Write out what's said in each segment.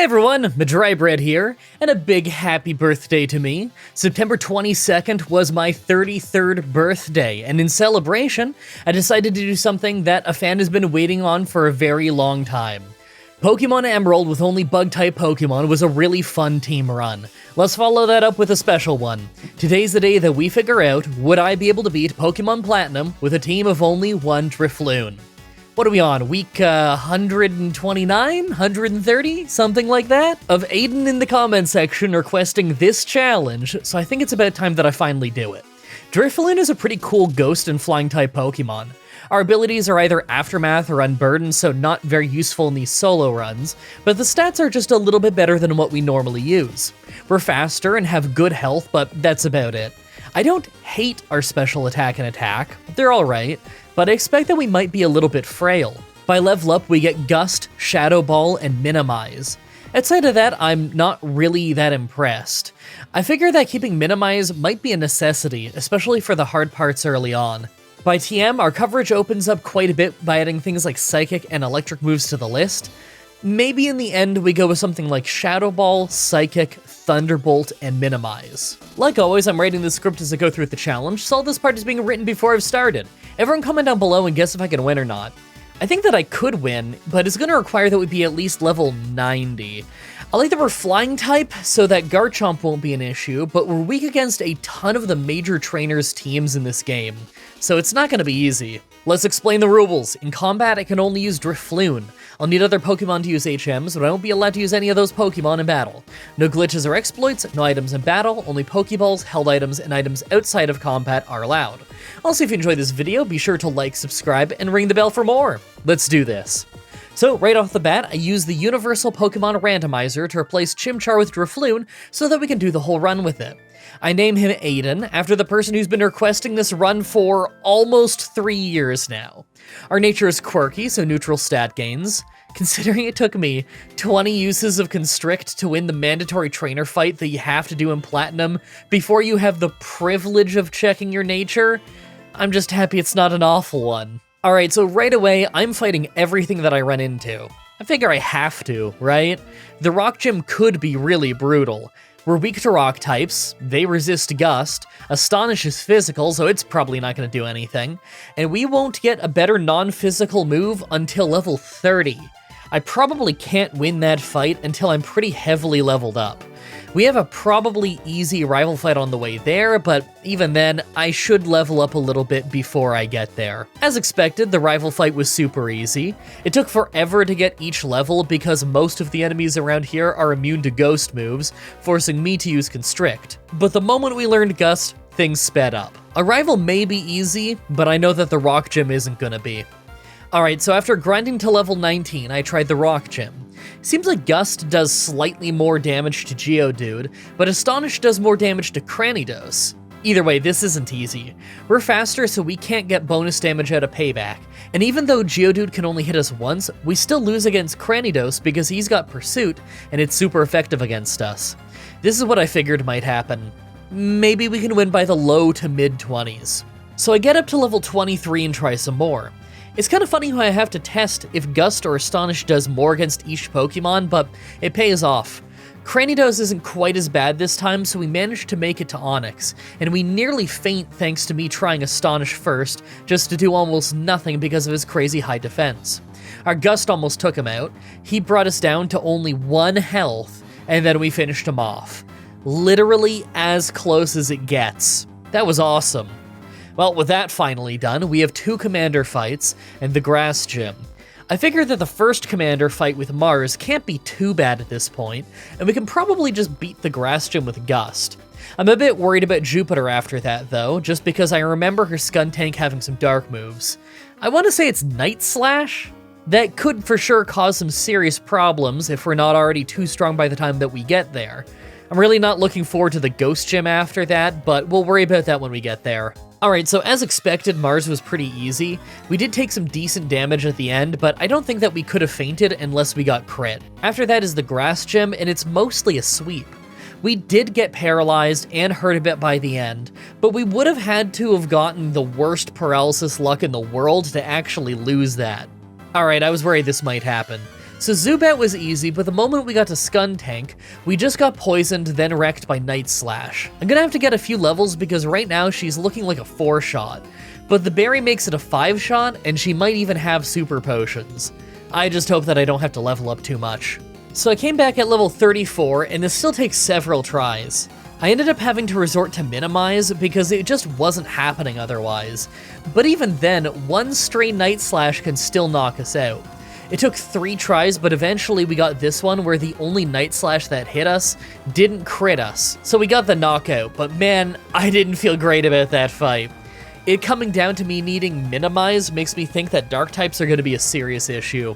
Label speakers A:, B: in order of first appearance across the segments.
A: everyone, Mah-Dry-Bread here, and a big happy birthday to me. September 22nd was my 33rd birthday, and in celebration, I decided to do something that a fan has been waiting on for a very long time. Pokemon Emerald with only Bug-type Pokemon was a really fun team run. Let's follow that up with a special one. Today's the day that we figure out, would I be able to beat Pokemon Platinum with a team of only one Drifloon? What are we on, week 129? 130? Something like that? Of Aiden in the comment section requesting this challenge, so I think it's about time that I finally do it. Drifloon is a pretty cool ghost and flying type Pokemon. Our abilities are either Aftermath or Unburdened, so not very useful in these solo runs, but the stats are just a little bit better than what we normally use. We're faster and have good health, but that's about it. I don't hate our special attack and attack, they're alright, but I expect that we might be a little bit frail. By level up, we get Gust, Shadow Ball, and Minimize. Outside of that, I'm not really that impressed. I figure that keeping Minimize might be a necessity, especially for the hard parts early on. By TM, our coverage opens up quite a bit by adding things like Psychic and Electric moves to the list. Maybe in the end we go with something like Shadow Ball, Psychic, Thunderbolt, and Minimize. Like always, I'm writing the script as I go through with the challenge, so all this part is being written before I've started. Everyone comment down below and guess if I can win or not. I think that I could win, but it's going to require that we be at least level 90. I like that we're flying type, so that Garchomp won't be an issue, but we're weak against a ton of the major trainers' teams in this game, so it's not going to be easy. Let's explain the rules. In combat, I can only use Drifloon. I'll need other Pokemon to use HMs, but I won't be allowed to use any of those Pokemon in battle. No glitches or exploits, no items in battle, only Pokeballs, held items, and items outside of combat are allowed. Also, if you enjoyed this video, be sure to like, subscribe, and ring the bell for more. Let's do this. So, right off the bat, I use the Universal Pokemon Randomizer to replace Chimchar with Drifloon so that we can do the whole run with it. I name him Aiden, after the person who's been requesting this run for almost 3 years now. Our nature is quirky, so neutral stat gains. Considering it took me 20 uses of Constrict to win the mandatory trainer fight that you have to do in Platinum before you have the privilege of checking your nature, I'm just happy it's not an awful one. Alright, so right away, I'm fighting everything that I run into. I figure I have to, right? The Rock Gym could be really brutal. We're weak to rock types, they resist Gust, Astonish is physical, so it's probably not going to do anything, and we won't get a better non-physical move until level 30. I probably can't win that fight until I'm pretty heavily leveled up. We have a probably easy rival fight on the way there, but even then, I should level up a little bit before I get there. As expected, the rival fight was super easy. It took forever to get each level because most of the enemies around here are immune to ghost moves, forcing me to use Constrict. But the moment we learned Gust, things sped up. A rival may be easy, but I know that the Rock Gym isn't gonna be. Alright, so after grinding to level 19, I tried the Rock Gym. Seems like Gust does slightly more damage to Geodude, but Astonish does more damage to Cranidos. Either way, this isn't easy. We're faster, so we can't get bonus damage out of Payback, and even though Geodude can only hit us once, we still lose against Cranidos because he's got Pursuit, and it's super effective against us. This is what I figured might happen. Maybe we can win by the low to mid-20s. So I get up to level 23 and try some more. It's kind of funny how I have to test if Gust or Astonish does more against each Pokemon, but it pays off. Cranidos isn't quite as bad this time, so we managed to make it to Onix, and we nearly faint thanks to me trying Astonish first, just to do almost nothing because of his crazy high defense. Our Gust almost took him out, he brought us down to only 1 health, and then we finished him off. Literally as close as it gets. That was awesome. Well, with that finally done, we have 2 commander fights and the Grass Gym. I figured that the first commander fight with Mars can't be too bad at this point, and we can probably just beat the Grass Gym with Gust. I'm a bit worried about Jupiter after that though, just because I remember her Skuntank having some dark moves. I want to say it's Night Slash? That could for sure cause some serious problems if we're not already too strong by the time that we get there. I'm really not looking forward to the Ghost Gym after that, but we'll worry about that when we get there. Alright, so as expected, Mars was pretty easy. We did take some decent damage at the end, but I don't think that we could have fainted unless we got crit. After that is the Grass Gym, and it's mostly a sweep. We did get paralyzed and hurt a bit by the end, but we would have had to have gotten the worst paralysis luck in the world to actually lose that. Alright, I was worried this might happen. So Zubat was easy, but the moment we got to Skuntank, we just got poisoned, then wrecked by Night Slash. I'm gonna have to get a few levels because right now she's looking like a 4-shot, but the berry makes it a 5-shot, and she might even have super potions. I just hope that I don't have to level up too much. So I came back at level 34, and this still takes several tries. I ended up having to resort to Minimize because it just wasn't happening otherwise. But even then, one stray Night Slash can still knock us out. It took 3 tries, but eventually we got this one where the only Night Slash that hit us didn't crit us. So we got the knockout, but man, I didn't feel great about that fight. It coming down to me needing Minimize makes me think that Dark types are going to be a serious issue.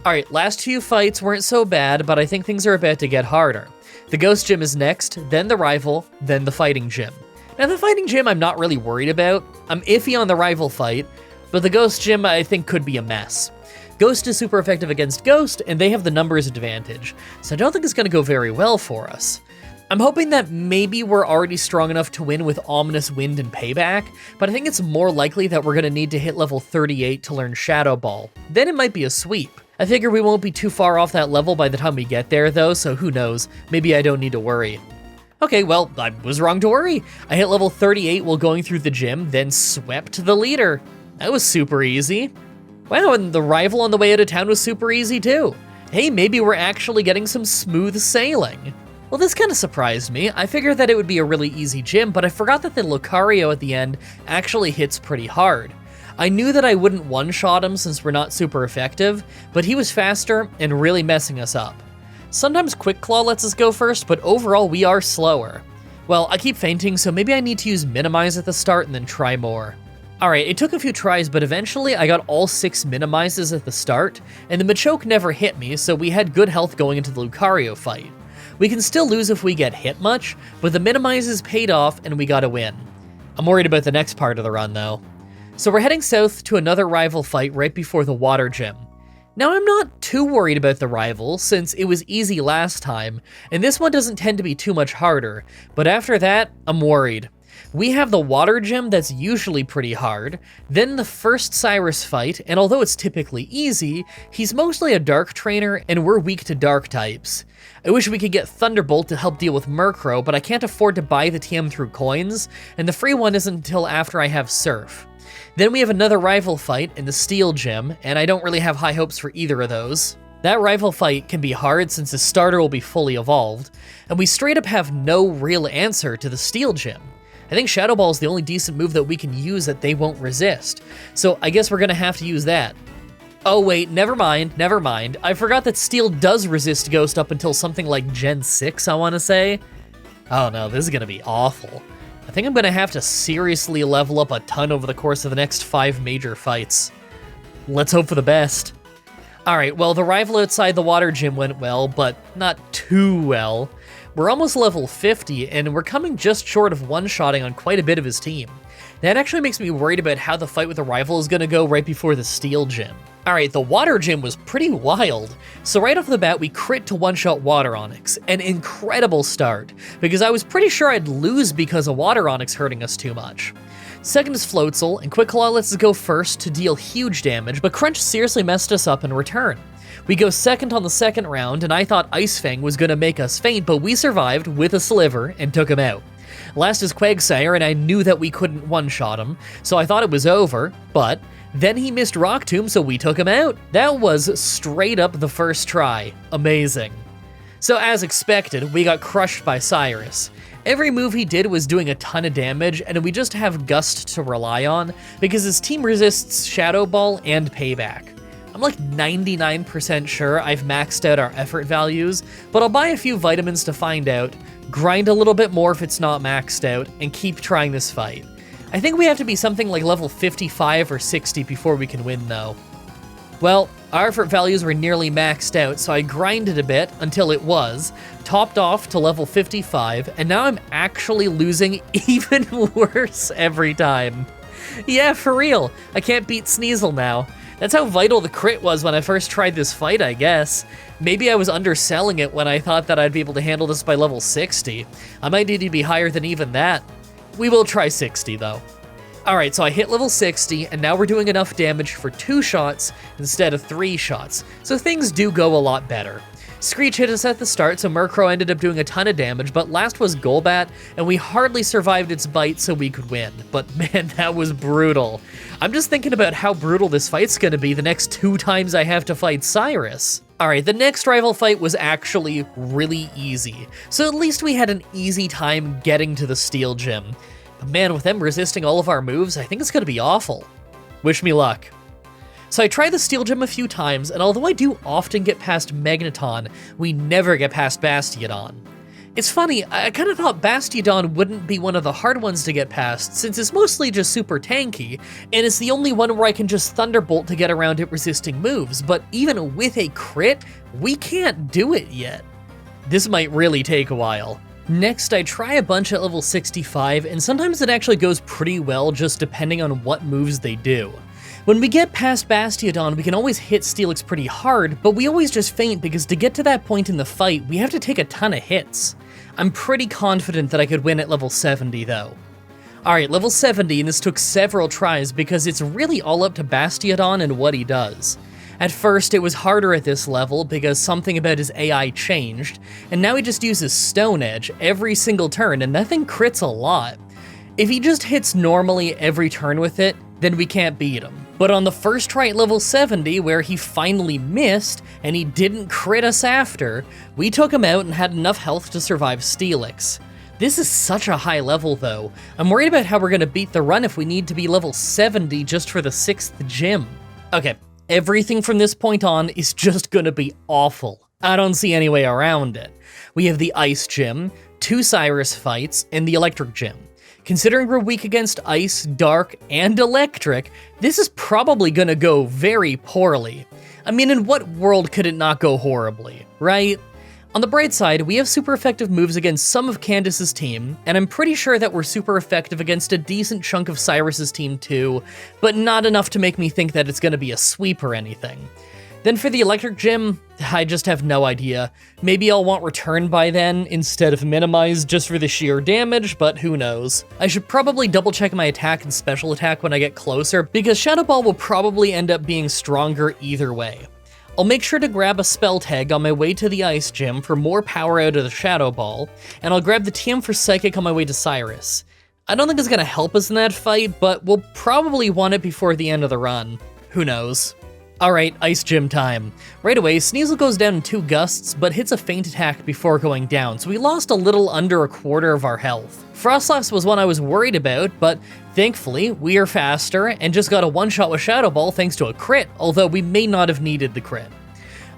A: Alright, last few fights weren't so bad, but I think things are about to get harder. The Ghost Gym is next, then the Rival, then the Fighting Gym. Now the Fighting Gym I'm not really worried about. I'm iffy on the Rival fight, but the Ghost Gym I think could be a mess. Ghost is super effective against Ghost, and they have the numbers advantage, so I don't think it's going to go very well for us. I'm hoping that maybe we're already strong enough to win with Ominous Wind and Payback, but I think it's more likely that we're going to need to hit level 38 to learn Shadow Ball. Then it might be a sweep. I figure we won't be too far off that level by the time we get there though, so who knows, maybe I don't need to worry. Okay, well, I was wrong to worry. I hit level 38 while going through the gym, then swept the leader. That was super easy. Wow, and the Rival on the way out of town was super easy too. Hey, maybe we're actually getting some smooth sailing. Well, this kind of surprised me. I figured that it would be a really easy gym, but I forgot that the Lucario at the end actually hits pretty hard. I knew that I wouldn't one-shot him since we're not super effective, but he was faster and really messing us up. Sometimes Quick Claw lets us go first, but overall we are slower. Well, I keep fainting, so maybe I need to use Minimize at the start and then try more. Alright, it took a few tries, but eventually I got all 6 Minimizes at the start, and the Machoke never hit me, so we had good health going into the Lucario fight. We can still lose if we get hit much, but the Minimizes paid off and we got a win. I'm worried about the next part of the run though. So we're heading south to another Rival fight right before the Water Gym. Now I'm not too worried about the Rival since it was easy last time, and this one doesn't tend to be too much harder, but after that, I'm worried. We have the Water Gym that's usually pretty hard, then the first Cyrus fight, and although it's typically easy, he's mostly a Dark trainer and we're weak to Dark types. I wish we could get Thunderbolt to help deal with Murkrow, but I can't afford to buy the TM through coins, and the free one isn't until after I have Surf. Then we have another Rival fight in the Steel Gym, and I don't really have high hopes for either of those. That Rival fight can be hard since the starter will be fully evolved, and we straight up have no real answer to the Steel Gym. I think Shadow Ball is the only decent move that we can use that they won't resist, so I guess we're gonna have to use that. Oh wait, never mind. I forgot that Steel does resist Ghost up until something like Gen 6, I wanna say. Oh no, this is gonna be awful. I think I'm gonna have to seriously level up a ton over the course of the next 5 major fights. Let's hope for the best. Alright, well, the Rival outside the Water Gym went well, but not too well. We're almost level 50, and we're coming just short of one-shotting on quite a bit of his team. That actually makes me worried about how the fight with the Rival is gonna go right before the Steel Gym. Alright, the Water Gym was pretty wild. So right off the bat, we crit to one-shot Water Onix. An incredible start, because I was pretty sure I'd lose because of Water Onix hurting us too much. Second is Floatzel, and Quick Claw lets us go first to deal huge damage, but Crunch seriously messed us up in return. We go second on the second round, and I thought Ice Fang was gonna make us faint, but we survived with a Sliver and took him out. Last is Quagsire, and I knew that we couldn't one-shot him, so I thought it was over, but then he missed Rock Tomb, so we took him out. That was straight up the first try. Amazing. So as expected, we got crushed by Cyrus. Every move he did was doing a ton of damage, and we just have Gust to rely on, because his team resists Shadow Ball and Payback. I'm like 99% sure I've maxed out our effort values, but I'll buy a few vitamins to find out, grind a little bit more if it's not maxed out, and keep trying this fight. I think we have to be something like level 55 or 60 before we can win though. Well, our effort values were nearly maxed out, so I grinded a bit until it was, topped off to level 55, and now I'm actually losing even worse every time. Yeah, for real, I can't beat Sneasel now. That's how vital the crit was when I first tried this fight, I guess. Maybe I was underselling it when I thought that I'd be able to handle this by level 60. I might need to be higher than even that. We will try 60 though. Alright, so I hit level 60, and now we're doing enough damage for 2 shots instead of 3 shots, so things do go a lot better. Screech hit us at the start, so Murkrow ended up doing a ton of damage, but last was Golbat, and we hardly survived its bite so we could win. But man, that was brutal. I'm just thinking about how brutal this fight's gonna be the next 2 times I have to fight Cyrus. Alright, the next rival fight was actually really easy, so at least we had an easy time getting to the Steel Gym. But man, with them resisting all of our moves, I think it's gonna be awful. Wish me luck. So I tried the Steel Gym a few times, and although I do often get past Magneton, we never get past Bastiodon. It's funny, I kinda thought Bastiodon wouldn't be one of the hard ones to get past, since it's mostly just super tanky, and it's the only one where I can just Thunderbolt to get around it resisting moves, but even with a crit, we can't do it yet. This might really take a while. Next, I try a bunch at level 65, and sometimes it actually goes pretty well just depending on what moves they do. When we get past Bastiodon, we can always hit Steelix pretty hard, but we always just faint because to get to that point in the fight, we have to take a ton of hits. I'm pretty confident that I could win at level 70 though. Alright, level 70, and this took several tries because it's really all up to Bastiodon and what he does. At first, it was harder at this level because something about his AI changed, and now he just uses Stone Edge every single turn, and that thing crits a lot. If he just hits normally every turn with it, then we can't beat him. But on the first try at level 70, where he finally missed, and he didn't crit us after, we took him out and had enough health to survive Steelix. This is such a high level though. I'm worried about how we're gonna beat the run if we need to be level 70 just for the 6th gym. Okay. Everything from this point on is just gonna be awful. I don't see any way around it. We have the Ice Gym, 2 Cyrus fights, and the Electric Gym. Considering we're weak against Ice, Dark, and Electric, this is probably gonna go very poorly. I mean, in what world could it not go horribly, right? On the bright side, we have super effective moves against some of Candace's team, and I'm pretty sure that we're super effective against a decent chunk of Cyrus's team too, but not enough to make me think that it's gonna be a sweep or anything. Then for the Electric Gym, I just have no idea. Maybe I'll want Return by then instead of Minimize just for the sheer damage, but who knows. I should probably double check my attack and special attack when I get closer, because Shadow Ball will probably end up being stronger either way. I'll make sure to grab a spell tag on my way to the Ice Gym for more power out of the Shadow Ball, and I'll grab the TM for Psychic on my way to Cyrus. I don't think it's gonna help us in that fight, but we'll probably want it before the end of the run. Who knows? Alright, Ice Gym time. Right away, Sneasel goes down in 2 gusts, but hits a feint attack before going down, so we lost a little under a quarter of our health. Frostlass was one I was worried about, but thankfully, we are faster and just got a one-shot with Shadow Ball thanks to a crit, although we may not have needed the crit.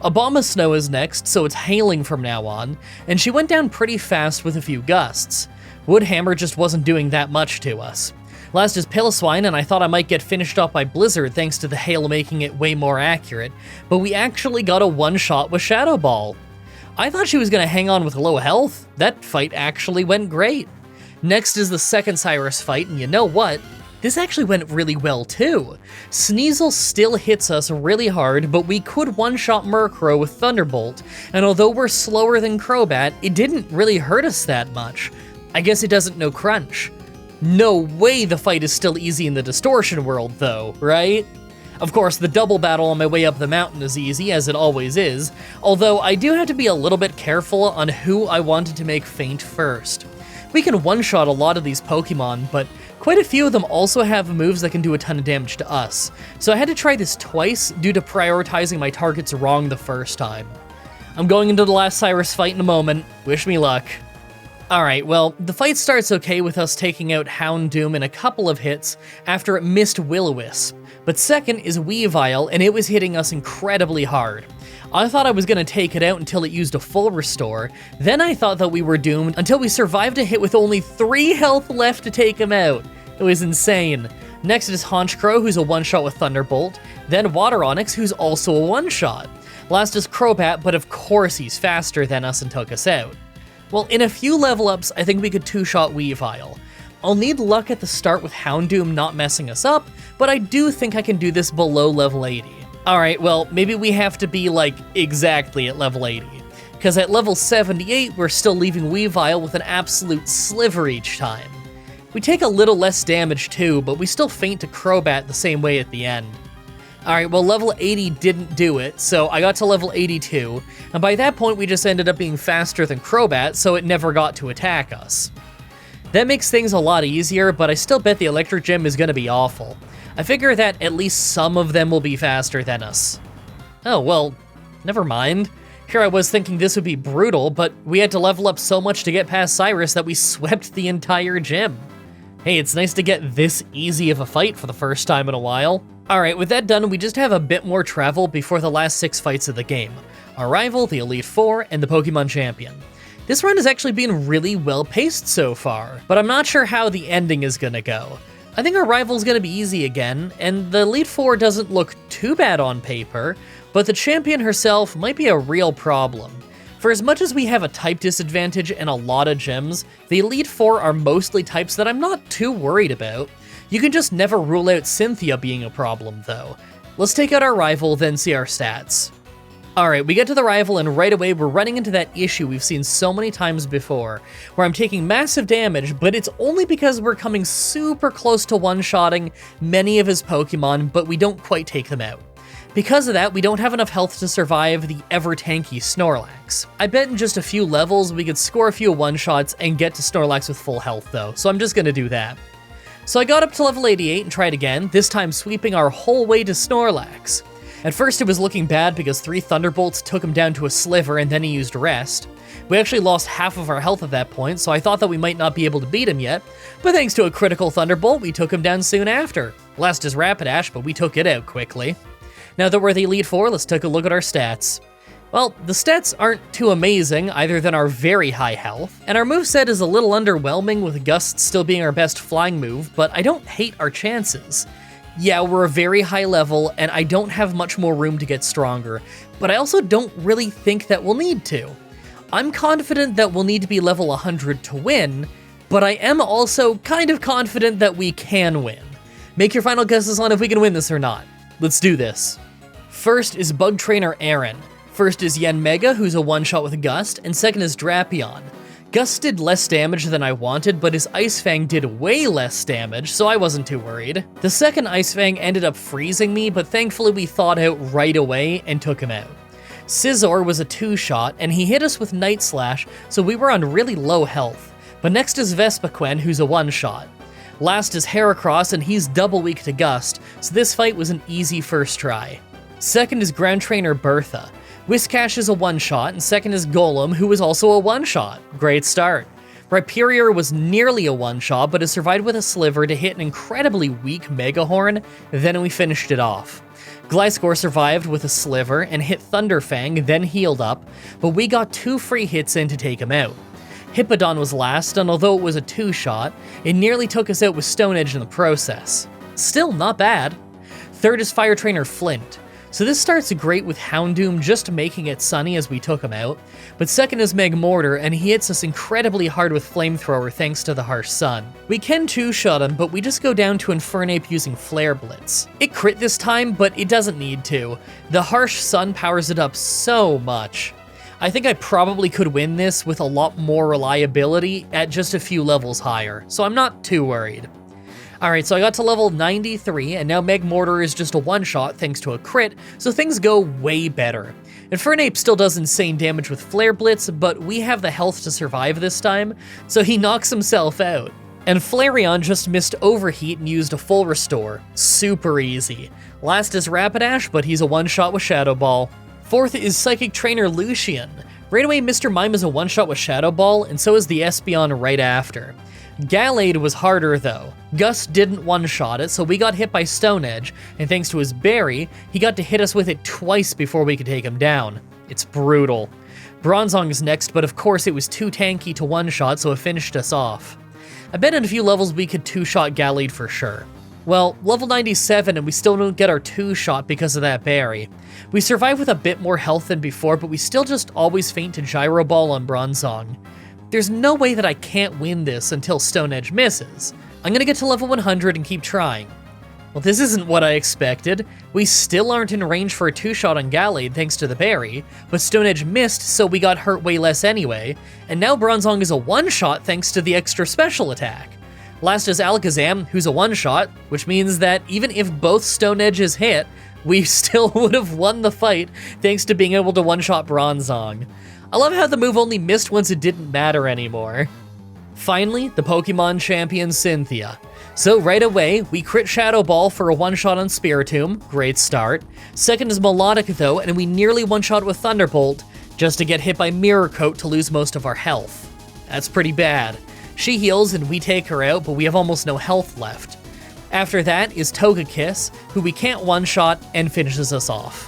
A: Abomasnow is next, so it's hailing from now on, and she went down pretty fast with a few gusts. Woodhammer just wasn't doing that much to us. Last is Piloswine, and I thought I might get finished off by Blizzard thanks to the hail making it way more accurate, but we actually got a one-shot with Shadow Ball. I thought she was gonna hang on with low health. That fight actually went great. Next is the second Cyrus fight, and you know what? This actually went really well too. Sneasel still hits us really hard, but we could one-shot Murkrow with Thunderbolt, and although we're slower than Crobat, it didn't really hurt us that much. I guess it doesn't know Crunch. No way the fight is still easy in the Distortion world though, right? Of course, the double battle on my way up the mountain is easy, as it always is, although I do have to be a little bit careful on who I wanted to make faint first. We can one-shot a lot of these Pokemon, but quite a few of them also have moves that can do a ton of damage to us, so I had to try this twice due to prioritizing my targets wrong the first time. I'm going into the last Cyrus fight in a moment. Wish me luck. Alright, well, the fight starts okay with us taking out Houndoom in a couple of hits after it missed Will-O-Wisp, but second is Weavile, and it was hitting us incredibly hard. I thought I was gonna take it out until it used a full restore, then I thought that we were doomed until we survived a hit with only 3 health left to take him out. It was insane. Next is Honchkrow, who's a one-shot with Thunderbolt, then Water Onix, who's also a one-shot. Last is Crobat, but of course he's faster than us and took us out. Well, in a few level ups, I think we could two-shot Weavile. I'll need luck at the start with Houndoom not messing us up, but I do think I can do this below level 80. Alright, well, maybe we have to be, like, exactly at level 80. Because at level 78, we're still leaving Weavile with an absolute sliver each time. We take a little less damage too, but we still faint to Crobat the same way at the end. Alright, well level 80 didn't do it, so I got to level 82, and by that point we just ended up being faster than Crobat, so it never got to attack us. That makes things a lot easier, but I still bet the Electric Gym is gonna be awful. I figure that at least some of them will be faster than us. Oh, well, never mind. Here I was thinking this would be brutal, but we had to level up so much to get past Cyrus that we swept the entire gym. Hey, it's nice to get this easy of a fight for the first time in a while. Alright, with that done, we just have a bit more travel before the last 6 fights of the game. Our rival, the Elite Four, and the Pokemon Champion. This run has actually been really well paced so far, but I'm not sure how the ending is gonna go. I think our rival's gonna be easy again, and the Elite Four doesn't look too bad on paper, but the champion herself might be a real problem. For as much as we have a type disadvantage and a lot of gyms, the Elite Four are mostly types that I'm not too worried about. You can just never rule out Cynthia being a problem though. Let's take out our rival, then see our stats. Alright, we get to the rival and right away we're running into that issue we've seen so many times before, where I'm taking massive damage, but it's only because we're coming super close to one-shotting many of his Pokemon, but we don't quite take them out. Because of that, we don't have enough health to survive the ever-tanky Snorlax. I bet in just a few levels we could score a few one-shots and get to Snorlax with full health though, so I'm just gonna do that. So I got up to level 88 and tried again, this time sweeping our whole way to Snorlax. At first it was looking bad because 3 Thunderbolts took him down to a sliver and then he used Rest. We actually lost half of our health at that point, so I thought that we might not be able to beat him yet, but thanks to a critical Thunderbolt, we took him down soon after. Last is Rapidash, but we took it out quickly. Now that we're the Elite Four, let's take a look at our stats. Well, the stats aren't too amazing, other than our very high health, and our moveset is a little underwhelming with Gust still being our best flying move, but I don't hate our chances. Yeah, we're a very high level, and I don't have much more room to get stronger, but I also don't really think that we'll need to. I'm confident that we'll need to be level 100 to win, but I am also kind of confident that we can win. Make your final guesses on if we can win this or not. Let's do this. First is Bug Trainer Aaron. First is Yanmega, who's a one-shot with Gust, and second is Drapion. Gust did less damage than I wanted, but his Ice Fang did way less damage, so I wasn't too worried. The second Ice Fang ended up freezing me, but thankfully we thawed out right away and took him out. Scizor was a 2-shot, and he hit us with Night Slash, so we were on really low health. But next is Vespiquen, who's a 1-shot. Last is Heracross, and he's double weak to Gust, so this fight was an easy first try. Second is Ground Trainer Bertha. Whiscash is a 1-shot, and second is Golem, who was also a 1-shot. Great start. Rhyperior was nearly a 1-shot, but has survived with a sliver to hit an incredibly weak Megahorn, then we finished it off. Gliscor survived with a sliver and hit Thunderfang, then healed up, but we got 2 free hits in to take him out. Hippowdon was last, and although it was a 2-shot, it nearly took us out with Stone Edge in the process. Still not bad. Third is Fire Trainer Flint. So this starts great with Houndoom just making it sunny as we took him out, but second is Magmortar, and he hits us incredibly hard with Flamethrower thanks to the harsh sun. We can 2-shot him, but we just go down to Infernape using Flare Blitz. It crit this time, but it doesn't need to. The harsh sun powers it up so much. I think I probably could win this with a lot more reliability at just a few levels higher, so I'm not too worried. Alright, so I got to level 93, and now Magmortar is just a 1-shot thanks to a crit, so things go way better. Infernape still does insane damage with Flare Blitz, but we have the health to survive this time, so he knocks himself out. And Flareon just missed Overheat and used a full restore. Super easy. Last is Rapidash, but he's a 1-shot with Shadow Ball. Fourth is Psychic Trainer Lucian. Right away, Mr. Mime is a 1-shot with Shadow Ball, and so is the Espeon right after. Gallade was harder though. Gus didn't 1-shot it, so we got hit by Stone Edge, and thanks to his berry, he got to hit us with it twice before we could take him down. It's brutal. Bronzong is next, but of course it was too tanky to 1-shot, so it finished us off. I bet in a few levels we could 2-shot Gallade for sure. Well, level 97 and we still don't get our 2-shot because of that berry. We survive with a bit more health than before, but we still just always faint to Gyro Ball on Bronzong. There's no way that I can't win this until Stone Edge misses. I'm gonna get to level 100 and keep trying. Well, this isn't what I expected. We still aren't in range for a 2-shot on Gallade thanks to the berry, but Stone Edge missed, so we got hurt way less anyway, and now Bronzong is a 1-shot thanks to the extra special attack. Last is Alakazam, who's a one-shot, which means that even if both Stone Edges hit, we still would have won the fight thanks to being able to one-shot Bronzong. I love how the move only missed once it didn't matter anymore. Finally, the Pokemon champion Cynthia. So right away, we crit Shadow Ball for a one-shot on Spiritomb, great start. Second is Melodic though, and we nearly one-shot with Thunderbolt, just to get hit by Mirror Coat to lose most of our health. That's pretty bad. She heals and we take her out, but we have almost no health left. After that is Togekiss, who we can't one-shot and finishes us off.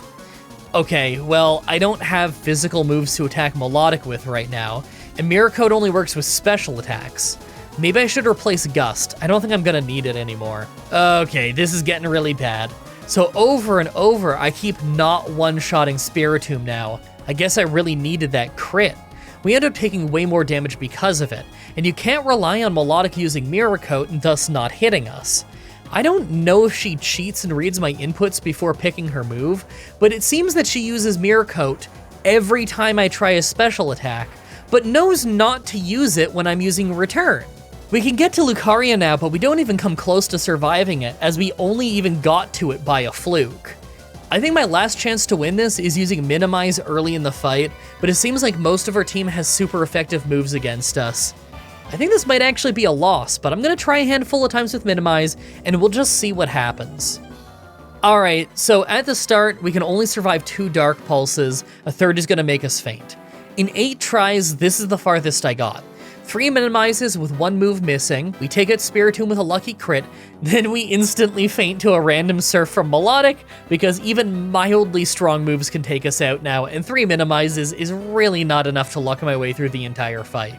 A: Okay, well, I don't have physical moves to attack Melodic with right now, and Mirror Coat only works with special attacks. Maybe I should replace Gust. I don't think I'm gonna need it anymore. Okay, this is getting really bad. So over and over, I keep not one-shotting Spiritomb now. I guess I really needed that crit. We end up taking way more damage because of it, and you can't rely on Melodic using Mirror Coat and thus not hitting us. I don't know if she cheats and reads my inputs before picking her move, but it seems that she uses Mirror Coat every time I try a special attack, but knows not to use it when I'm using Return. We can get to Lucaria now, but we don't even come close to surviving it, as we only even got to it by a fluke. I think my last chance to win this is using Minimize early in the fight, but it seems like most of our team has super effective moves against us. I think this might actually be a loss, but I'm gonna try a handful of times with Minimize, and we'll just see what happens. Alright, so at the start, we can only survive 2 Dark Pulses, a third is gonna make us faint. In 8 tries, this is the farthest I got. 3 Minimizes with 1 move missing, we take out Spiritomb with a lucky crit, then we instantly faint to a random Surf from Melodic, because even mildly strong moves can take us out now, and 3 Minimizes is really not enough to luck my way through the entire fight.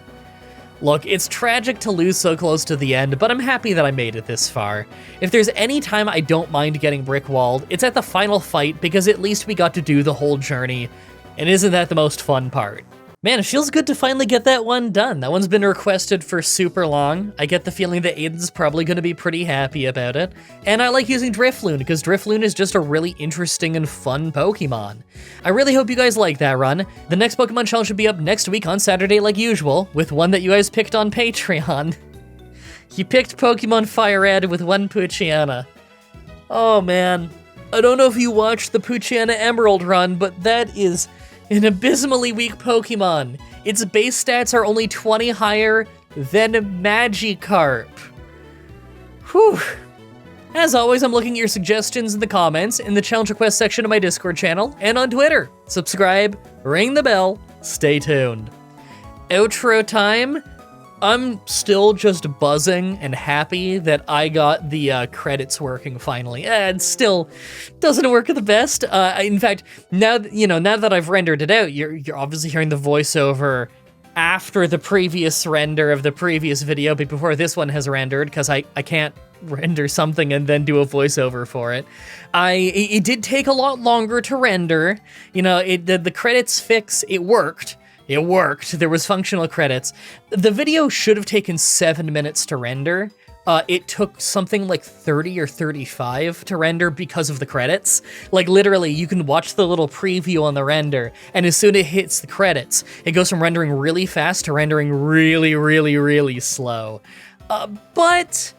A: Look, it's tragic to lose so close to the end, but I'm happy that I made it this far. If there's any time I don't mind getting brick-walled, it's at the final fight, because at least we got to do the whole journey, and isn't that the most fun part? Man, it feels good to finally get that one done. That one's been requested for super long. I get the feeling that Aiden's probably going to be pretty happy about it. And I like using Drifloon, because Drifloon is just a really interesting and fun Pokemon. I really hope you guys like that run. The next Pokemon challenge should be up next week on Saturday like usual, with one that you guys picked on Patreon. You picked Pokemon Fire Red with 1 Poochyena. Oh man. I don't know if you watched the Poochyena Emerald run, but that is an abysmally weak Pokemon. Its base stats are only 20 higher than Magikarp. Whew. As always, I'm looking at your suggestions in the comments, in the challenge request section of my Discord channel, and on Twitter. Subscribe, ring the bell, stay tuned. Outro time. I'm still just buzzing and happy that I got the credits working finally. It still doesn't work the best. In fact, now that I've rendered it out, you're obviously hearing the voiceover after the previous render of the previous video, but before this one has rendered, because I can't render something and then do a voiceover for it. It did take a lot longer to render. The credits fix, it worked. It worked. There was functional credits. The video should have taken 7 minutes to render. It took something like 30 or 35 to render because of the credits. Like literally, you can watch the little preview on the render, and as soon as it hits the credits, it goes from rendering really fast to rendering really, really, really slow. But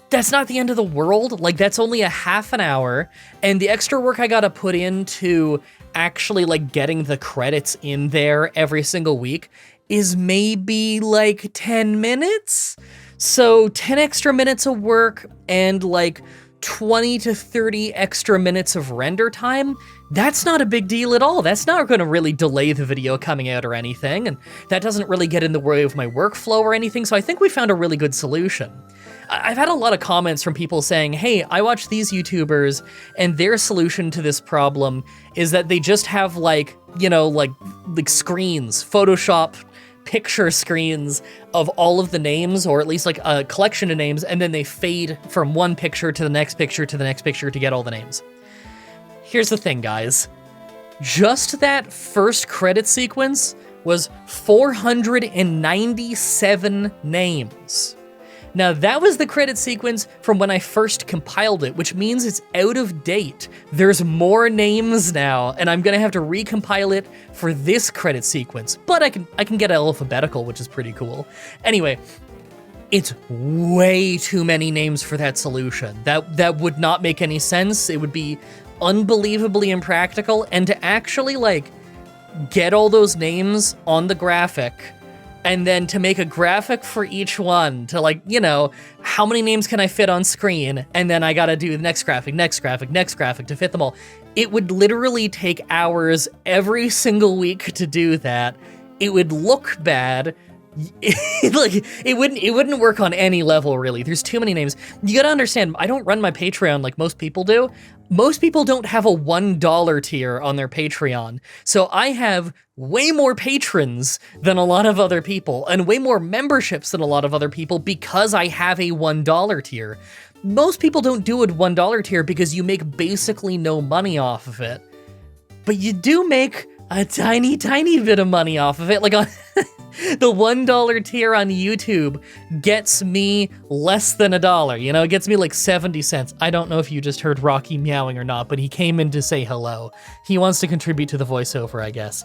A: that's not the end of the world. Like, that's only a half an hour, and the extra work I gotta put into actually like getting the credits in there every single week is maybe like 10 minutes. So 10 extra minutes of work and like 20 to 30 extra minutes of render time, that's not a big deal at all. That's not gonna really delay the video coming out or anything, and that doesn't really get in the way of my workflow or anything, so I think we found a really good solution. I've had a lot of comments from people saying, hey, I watch these YouTubers, and their solution to this problem is that they just have like screens, Photoshop picture screens of all of the names, or at least like a collection of names, and then they fade from one picture to the next picture to the next picture to get all the names. Here's the thing, guys. Just that first credit sequence was 497 names. Now, that was the credit sequence from when I first compiled it, which means it's out of date. There's more names now, and I'm gonna have to recompile it for this credit sequence, but I can get alphabetical, which is pretty cool. Anyway, It's way too many names for that solution. That would not make any sense. It would be unbelievably impractical, and to actually, like, get all those names on the graphic, and then to make a graphic for each one, to, like, you know, how many names can I fit on screen, and then I gotta do the next graphic, next graphic, next graphic to fit them all. It would literally take hours every single week to do that. It would look bad. Like, it wouldn't work on any level, really. There's too many names. You gotta understand, I don't run my Patreon like most people do. Most people don't have a $1 tier on their Patreon. So I have way more patrons than a lot of other people, and way more memberships than a lot of other people because I have a $1 tier. Most people don't do a $1 tier because you make basically no money off of it. But you do make a tiny, tiny bit of money off of it. Like, on the $1 tier on YouTube gets me less than $1. You know, it gets me like 70 cents. I don't know if you just heard Rocky meowing or not, but he came in to say hello. He wants to contribute to the voiceover, I guess.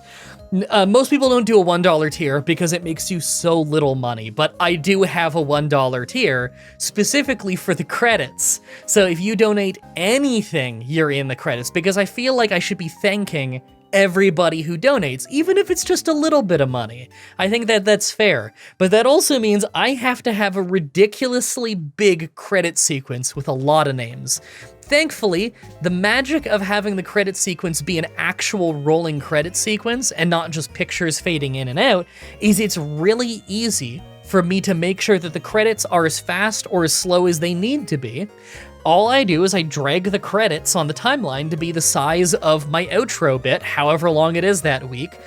A: Most people don't do a $1 tier because it makes you so little money, but I do have a $1 tier specifically for the credits. So if you donate anything, you're in the credits, because I feel like I should be thanking everybody who donates, even if it's just a little bit of money. I think that that's fair, but that also means I have to have a ridiculously big credit sequence with a lot of names. Thankfully, the magic of having the credit sequence be an actual rolling credit sequence and not just pictures fading in and out is it's really easy for me to make sure that the credits are as fast or as slow as they need to be. All I do is I drag the credits on the timeline to be the size of my outro bit, however long it is that week,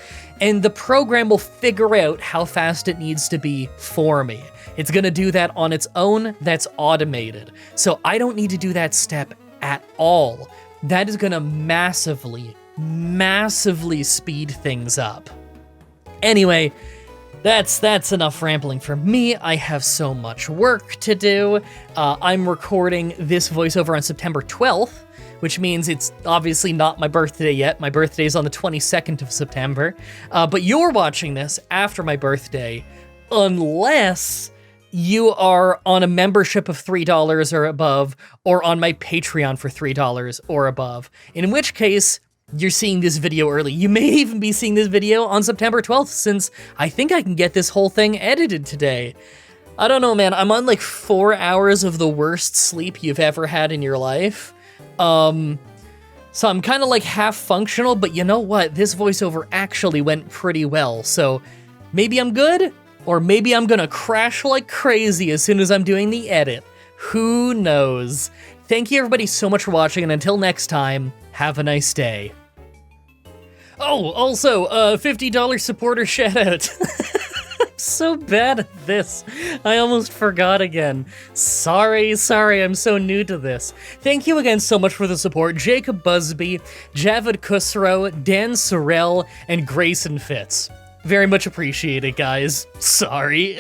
A: and the program will figure out how fast it needs to be for me. It's gonna do that on its own. That's automated. So I don't need to do that step at all. That is gonna massively, massively speed things up. Anyway, that's enough rambling for me. I have so much work to do. I'm recording this voiceover on September 12th, which means it's obviously not my birthday yet. My birthday is on the 22nd of September, but you're watching this after my birthday, unless you are on a membership of $3 or above, or on my Patreon for $3 or above, in which case, you're seeing this video early. You may even be seeing this video on September 12th, since I think I can get this whole thing edited today. I don't know, man. I'm on like 4 hours of the worst sleep you've ever had in your life. So I'm kind of like half functional, but you know what? This voiceover actually went pretty well. So maybe I'm good, or maybe I'm gonna crash like crazy as soon as I'm doing the edit. Who knows? Thank you everybody so much for watching, and until next time, have a nice day. Oh, also, $50 supporter shoutout. I'm so bad at this. I almost forgot again. Sorry, I'm so new to this. Thank you again so much for the support. Jacob Busby, Javid Khusro, Dan Sorrell, and Grayson Fitz. Very much appreciated, guys. Sorry.